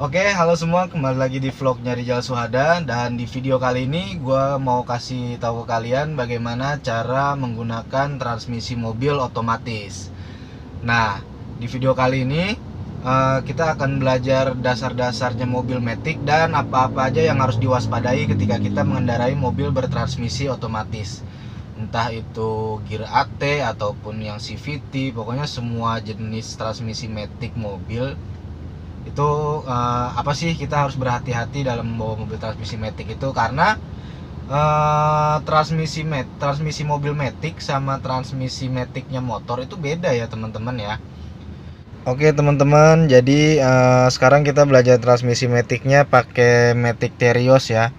Oke, halo semua, kembali lagi di vlognya Rijal Suhada. Dan di video kali ini gue mau kasih tahu ke kalian bagaimana cara menggunakan transmisi mobil otomatis. Nah, di video kali ini kita akan belajar dasar-dasarnya mobil matic dan apa-apa aja yang harus diwaspadai ketika kita mengendarai mobil bertransmisi otomatis. Entah itu gear AT ataupun yang CVT, pokoknya semua jenis transmisi matic mobil itu apa sih kita harus berhati-hati dalam membawa mobil transmisi matic itu, karena transmisi mobil matic sama transmisi maticnya motor itu beda ya teman-teman ya. Oke teman-teman, jadi sekarang kita belajar transmisi maticnya pakai Matic Terios ya.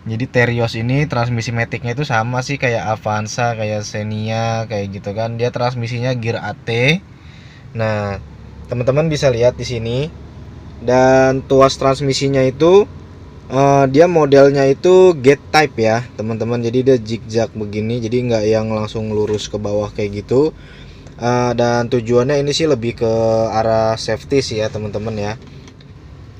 Jadi Terios ini transmisi maticnya itu sama sih kayak Avanza, kayak Xenia, kayak gitu kan. Dia transmisinya gear AT. Nah, teman-teman bisa lihat di sini. Dan tuas transmisinya itu dia modelnya itu gate type ya teman-teman. Jadi dia zigzag begini, jadi nggak yang langsung lurus ke bawah kayak gitu. Dan tujuannya ini sih lebih ke arah safety sih ya teman-teman ya.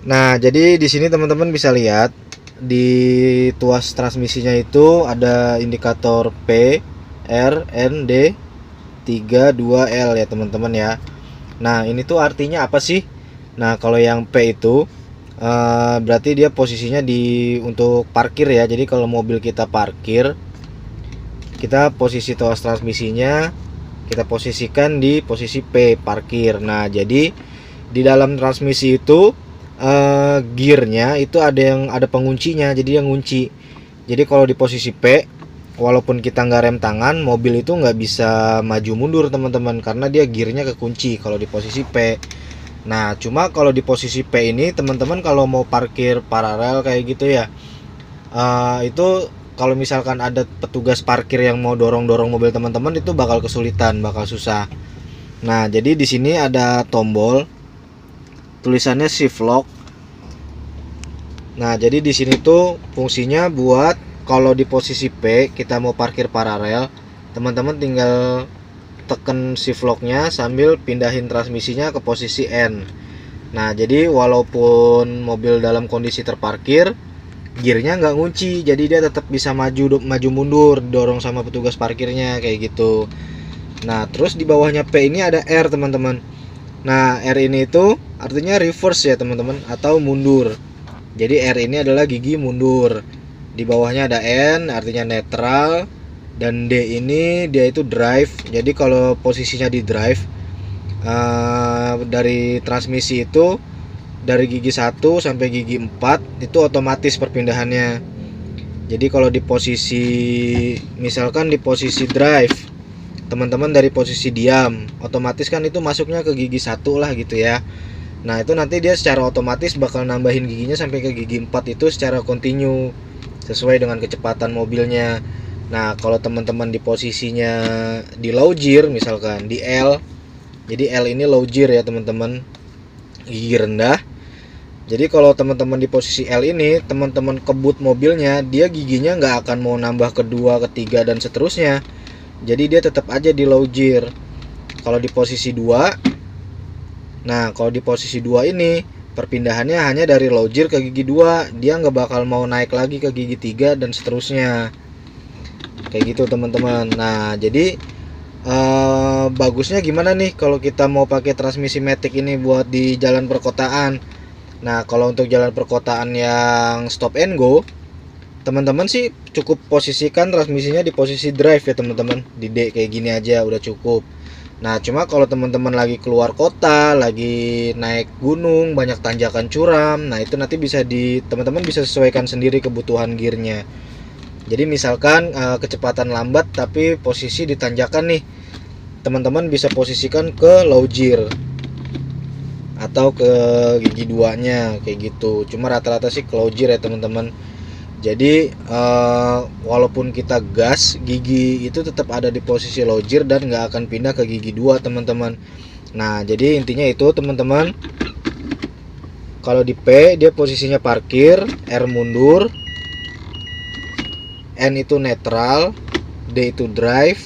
Nah, jadi di sini teman-teman bisa lihat di tuas transmisinya itu ada indikator P, R, N, D, 3, 2, L ya teman-teman ya. Nah, ini tuh artinya apa sih? Nah, kalau yang P itu berarti dia posisinya untuk parkir ya. Jadi kalau mobil kita parkir, kita posisi tuas transmisinya kita posisikan di posisi P, parkir. Nah, jadi di dalam transmisi itu gearnya itu ada penguncinya, jadi yang ngunci. Jadi kalau di posisi P, walaupun kita nggak rem tangan, mobil itu nggak bisa maju mundur teman-teman, karena dia gearnya kekunci kalau di posisi P. Nah, cuma kalau di posisi P ini teman-teman kalau mau parkir paralel kayak gitu ya, itu kalau misalkan ada petugas parkir yang mau dorong-dorong mobil teman-teman itu bakal kesulitan, bakal susah. Nah, jadi di sini ada tombol tulisannya shift lock. Nah, jadi di sini tuh fungsinya buat kalau di posisi P kita mau parkir paralel, teman-teman tinggal tekan shift locknya sambil pindahin transmisinya ke posisi N. Nah, jadi walaupun mobil dalam kondisi terparkir, gearnya nggak ngunci, jadi dia tetap bisa maju mundur, dorong sama petugas parkirnya kayak gitu. Nah, terus di bawahnya P ini ada R teman-teman. Nah, R ini itu artinya reverse ya teman-teman, atau mundur. Jadi R ini adalah gigi mundur. Di bawahnya ada N artinya netral, dan D ini dia itu drive. Jadi kalau posisinya di drive, dari transmisi itu dari gigi 1 sampai gigi 4 itu otomatis perpindahannya. Jadi kalau di posisi, misalkan di posisi drive, teman-teman dari posisi diam, otomatis kan itu masuknya ke gigi 1 lah gitu ya. Nah, itu nanti dia secara otomatis bakal nambahin giginya sampai ke gigi 4 itu secara kontinu sesuai dengan kecepatan mobilnya. Nah, kalau teman-teman di posisinya di low gear, misalkan di L, jadi L ini low gear ya teman-teman, gigi rendah. Jadi kalau teman-teman di posisi L ini, teman-teman kebut mobilnya, dia giginya nggak akan mau nambah kedua, ketiga, dan seterusnya. Jadi dia tetap aja di low gear. Kalau di posisi 2, nah kalau di posisi 2 ini, perpindahannya hanya dari low gear ke gigi 2, dia nggak bakal mau naik lagi ke gigi 3 dan seterusnya. Kayak gitu teman-teman. Nah, jadi bagusnya gimana nih kalau kita mau pakai transmisi matic ini buat di jalan perkotaan. Nah, kalau untuk jalan perkotaan yang stop and go, teman-teman sih cukup posisikan transmisinya di posisi drive ya teman-teman, di D kayak gini aja udah cukup. Nah, cuma kalau teman-teman lagi keluar kota, lagi naik gunung, banyak tanjakan curam, nah itu nanti teman-teman bisa sesuaikan sendiri kebutuhan gearnya. Jadi misalkan kecepatan lambat tapi posisi di tanjakan nih, teman-teman bisa posisikan ke low gear atau ke gigi 2-nya kayak gitu. Cuma rata-rata sih ke low gear ya teman-teman. Jadi walaupun kita gas, gigi itu tetap ada di posisi low gear dan nggak akan pindah ke gigi 2 teman-teman. Nah, jadi intinya itu teman-teman. Kalau di P dia posisinya parkir, R mundur, N itu netral, D itu drive,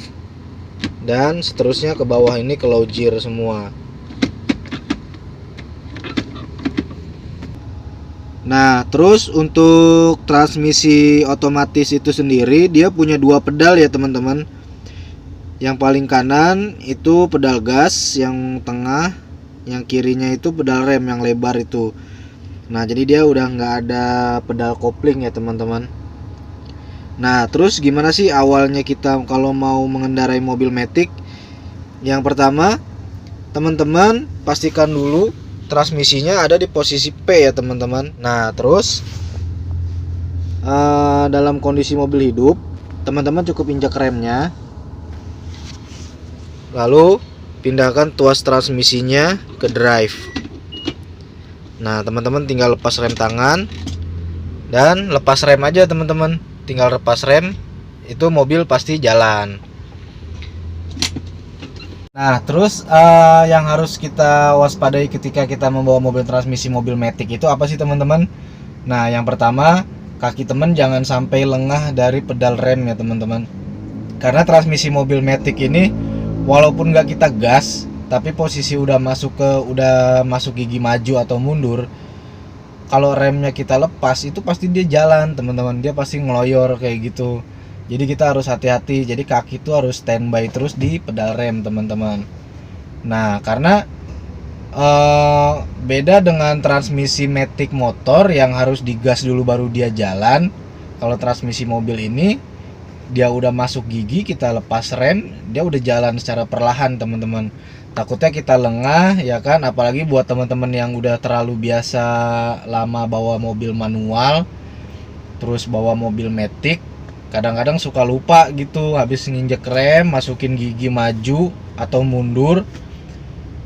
dan seterusnya ke bawah ini ke low gear semua. Nah, terus untuk transmisi otomatis itu sendiri dia punya dua pedal ya teman-teman. Yang paling kanan itu pedal gas, yang tengah, yang kirinya itu pedal rem yang lebar itu. Nah, jadi dia udah nggak ada pedal kopling ya teman-teman. Nah, terus gimana sih awalnya kita kalau mau mengendarai mobil matic? Yang pertama, teman-teman pastikan dulu transmisinya ada di posisi P ya teman-teman. Nah, terus dalam kondisi mobil hidup, teman-teman cukup injak remnya, lalu pindahkan tuas transmisinya ke drive. Nah, teman-teman tinggal lepas rem tangan dan lepas rem aja teman-teman. Tinggal lepas rem, itu mobil pasti jalan. Nah, terus yang harus kita waspadai ketika kita membawa mobil transmisi mobil matic itu apa sih teman-teman? Nah, yang pertama, kaki teman jangan sampai lengah dari pedal rem ya teman-teman. Karena transmisi mobil matic ini walaupun nggak kita gas, tapi posisi udah masuk gigi maju atau mundur, kalau remnya kita lepas itu pasti dia jalan teman-teman, dia pasti ngeloyor kayak gitu. Jadi kita harus hati-hati, jadi kaki itu harus standby terus di pedal rem teman-teman. Nah, karena beda dengan transmisi matic motor yang harus digas dulu baru dia jalan. Kalau transmisi mobil ini dia udah masuk gigi, kita lepas rem, dia udah jalan secara perlahan teman-teman. Takutnya kita lengah ya kan, apalagi buat teman-teman yang udah terlalu biasa lama bawa mobil manual terus bawa mobil matic, kadang-kadang suka lupa gitu, habis nginjek rem masukin gigi maju atau mundur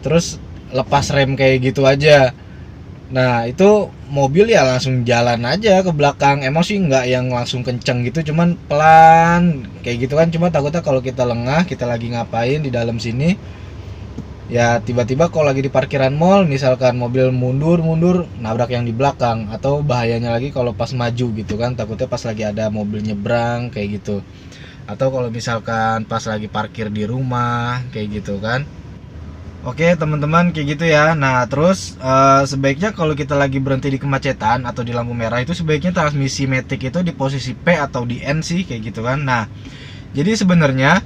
terus lepas rem kayak gitu aja. Nah, itu mobil ya langsung jalan aja ke belakang. Emang sih nggak yang langsung kenceng gitu, cuman pelan kayak gitu kan. Cuma takutnya kalau kita lengah, kita lagi ngapain di dalam sini, ya tiba-tiba kalau lagi di parkiran mall misalkan mobil mundur nabrak yang di belakang, atau bahayanya lagi kalau pas maju gitu kan, takutnya pas lagi ada mobil nyebrang kayak gitu, atau kalau misalkan pas lagi parkir di rumah kayak gitu kan. Oke teman-teman, kayak gitu ya. Nah, terus sebaiknya kalau kita lagi berhenti di kemacetan atau di lampu merah itu sebaiknya transmisi matic itu di posisi P atau di N sih kayak gitu kan. Nah, jadi sebenarnya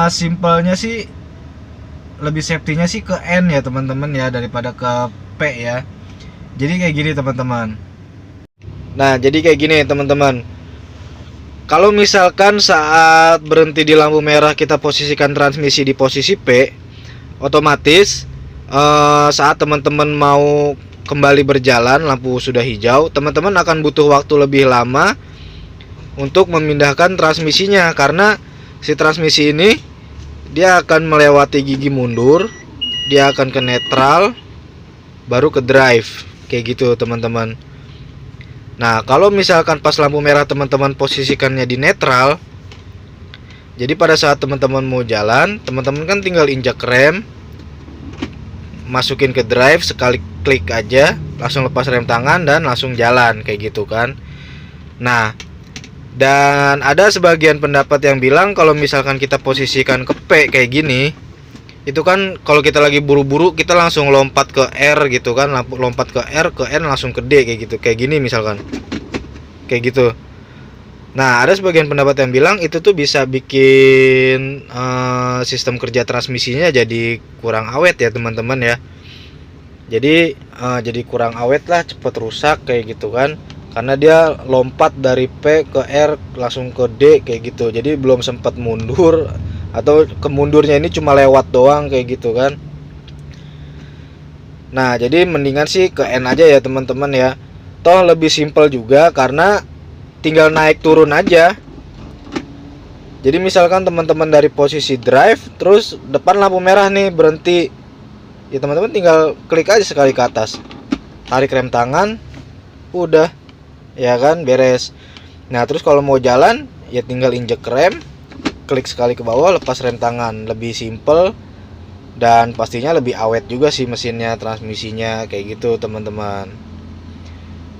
simpelnya sih lebih safety-nya sih ke N ya teman-teman ya, daripada ke P ya. Jadi kayak gini teman-teman. Nah, jadi kayak gini teman-teman. Kalau misalkan saat berhenti di lampu merah kita posisikan transmisi di posisi P, otomatis saat teman-teman mau kembali berjalan lampu sudah hijau, teman-teman akan butuh waktu lebih lama untuk memindahkan transmisinya, karena si transmisi ini dia akan melewati gigi mundur, dia akan ke netral, baru ke drive kayak gitu teman-teman. Nah, kalau misalkan pas lampu merah teman-teman posisikannya di netral, jadi pada saat teman-teman mau jalan, teman-teman kan tinggal injak rem, masukin ke drive, sekali klik aja langsung lepas rem tangan dan langsung jalan kayak gitu kan. Nah, dan ada sebagian pendapat yang bilang kalau misalkan kita posisikan ke P kayak gini, itu kan kalau kita lagi buru-buru kita langsung lompat ke R gitu kan, lompat ke R, ke N, langsung ke D kayak gitu, kayak gini misalkan kayak gitu. Nah, ada sebagian pendapat yang bilang itu tuh bisa bikin sistem kerja transmisinya jadi kurang awet ya teman-teman ya. Jadi kurang awet lah, cepet rusak kayak gitu kan, karena dia lompat dari P ke R langsung ke D kayak gitu. Jadi belum sempat mundur, atau kemundurnya ini cuma lewat doang kayak gitu kan. Nah, jadi mendingan sih ke N aja ya teman-teman ya. Toh lebih simpel juga karena tinggal naik turun aja. Jadi misalkan teman-teman dari posisi drive, terus depan lampu merah nih berhenti, ya teman-teman tinggal klik aja sekali ke atas, tarik rem tangan, udah ya kan, beres. Nah, terus kalau mau jalan ya tinggal injek rem, klik sekali ke bawah, lepas rem tangan. Lebih simple dan pastinya lebih awet juga sih mesinnya, transmisinya kayak gitu teman-teman.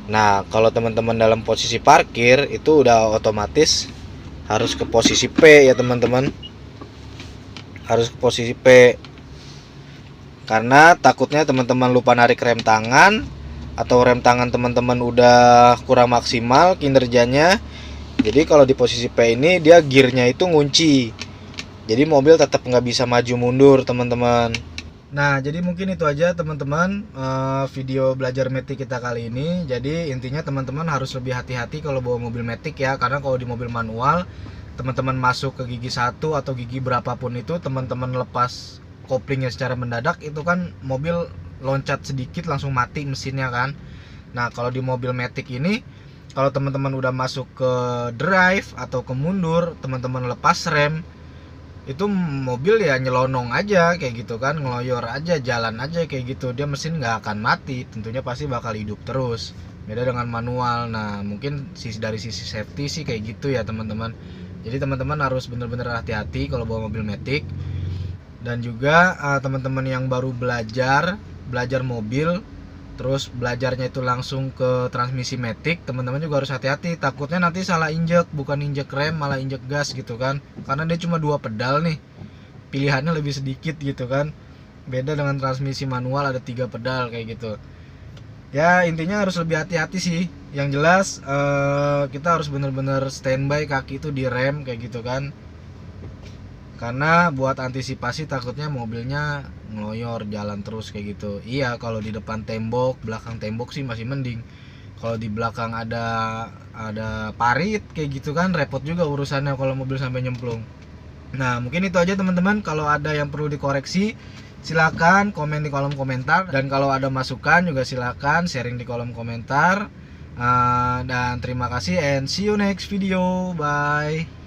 Nah, kalau teman-teman dalam posisi parkir itu udah otomatis harus ke posisi P ya teman-teman, harus ke posisi P, karena takutnya teman-teman lupa narik rem tangan, atau rem tangan teman-teman udah kurang maksimal kinerjanya. Jadi kalau di posisi P ini dia gearnya itu ngunci, jadi mobil tetap nggak bisa maju mundur teman-teman. Nah, jadi mungkin itu aja teman-teman video belajar matic kita kali ini. Jadi intinya teman-teman harus lebih hati-hati kalau bawa mobil matic ya, karena kalau di mobil manual teman-teman masuk ke gigi 1 atau gigi berapapun itu, teman-teman lepas koplingnya secara mendadak, itu kan mobil loncat sedikit langsung mati mesinnya kan. Nah, kalau di mobil matic ini, kalau teman-teman udah masuk ke drive atau ke mundur, teman-teman lepas rem, itu mobil ya nyelonong aja kayak gitu kan, ngeloyor aja, jalan aja kayak gitu, dia mesin nggak akan mati, tentunya pasti bakal hidup terus. Beda dengan manual. Nah, mungkin dari sisi safety sih kayak gitu ya teman-teman. Jadi teman-teman harus bener-bener hati-hati kalau bawa mobil matic. Dan juga teman-teman yang baru belajar mobil, terus belajarnya itu langsung ke transmisi matic, teman-teman juga harus hati-hati, takutnya nanti salah injek, bukan injek rem malah injek gas gitu kan, karena dia cuma 2 pedal nih, pilihannya lebih sedikit gitu kan. Beda dengan transmisi manual ada 3 pedal kayak gitu ya. Intinya harus lebih hati-hati sih. Yang jelas kita harus bener-bener standby kaki itu di rem kayak gitu kan, karena buat antisipasi takutnya mobilnya ngeloyor jalan terus kayak gitu. Iya, kalau di depan tembok, belakang tembok sih masih mending. Kalau di belakang ada parit kayak gitu kan, repot juga urusannya kalau mobil sampai nyemplung. Nah, mungkin itu aja teman-teman. Kalau ada yang perlu dikoreksi, silakan komen di kolom komentar, dan kalau ada masukan juga silakan sharing di kolom komentar. Dan terima kasih and see you next video. Bye.